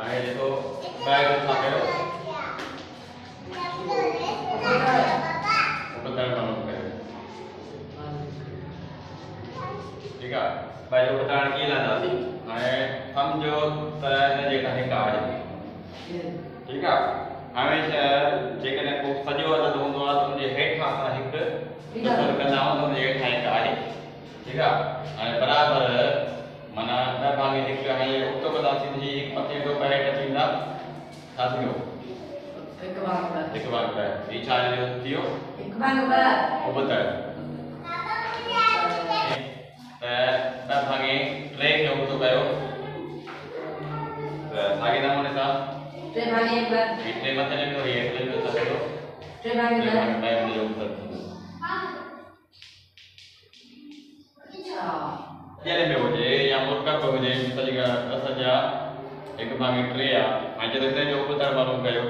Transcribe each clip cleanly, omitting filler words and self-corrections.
हाणे जेको बैग छा कयो उपतल मालूम कयो ठीक है भाई जो बताण की लांदासी हाणे समझो त इन जेका हिक आहे ठीक है हमेशा जेकॾहिं को सॼो अदद हूंदो आहे त उनजे हेठां असां हिकु उपतल कंदा आहियूं त उनजे हेठां हिकु आहे ठीक है हाणे बराबर माना ॿ भाङे हिकु हाणे उतो कंदासीं त हीअ हिकु मथे जो ॿ हेठि थींदा छा थींदो हिकु भाङ ॿ हीअ छा थियो उपतल त ॿ भाङे टे खे उतो कयो त साॻे नमूने सां टे मथे लॻियो हे हेठि लॻियो त कहिड़ो टे भाङे ॿ जो उपतल थींदो जॾहिं में हुजे या मुर्कब हुजे सॼी असांजा हिकु भाङे टे आहे हाणे जॾहिं टे जो उपतल मालूम कयो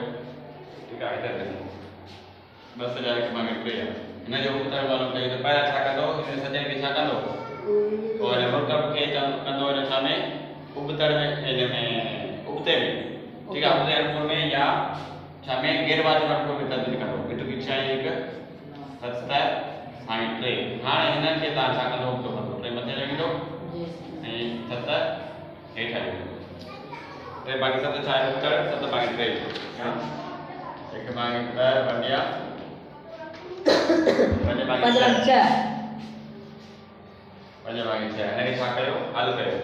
ठीक आहे हिते ॿ सॼा हिकु भाङे टे आहे हिन जो उपतल मालूम कयो त पहिरियां छा कंदो हिन सॼनि खे छा कंदो पोइ हिन मुर्कब खे कंदो हिन छा में उपतल में हिन में उबते में ठीक आहे उबते अनुकूल में या छा में गैरवाजिब अनुकूल में तब्दील कंदो बिटू छा आहे हिकु 70 हाणे टे हाणे हिननि खे तव्हां छा कंदो उबतो कंदो टे मथे लॻंदो ऐं 70 हेठि लॻंदो टे भाङे 7 छा आहे उपतल 7 भाङे 3 हिकु भाङे 2 बंडिया पंज भाङे 6 पंज भाङे 6 हिनखे छा कयो हल कयो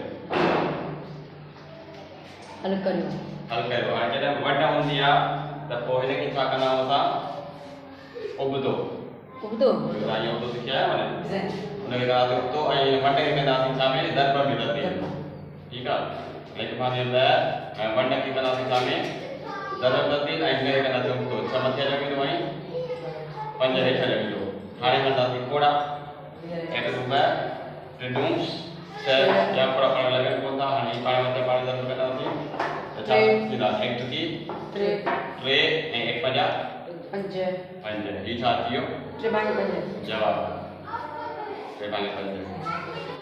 हाणे जॾहिं वड हूंदी आहे त पोइ हिनखे छा कंदा आहियूं असां उबतो तव्हां इहो उबतो सिखिया आहियो न हुनखे कंदासीं उबतो ऐं वड खे कंदासीं छा में दर्ब में तब्दील ठीकु आहे हिकु भाङे 2 ऐं वड खे कंदासीं छा में दर्ब तब्दील ऐं हिनखे कंदासीं उबतो 6 मथे लॻंदो ऐं 5 हेठि लॻंदो हाणे कंदासीं कोड़ा हिकु 2 टिंडूं 6 या थोरा पाण लॻनि कोन था हाणे पाण मथे पाण दर्ब कंदासीं त छा थींदा हिकु थी 3 ऐं 1 5 हीअ छा थी वियो जवाबु 3 भाङे 5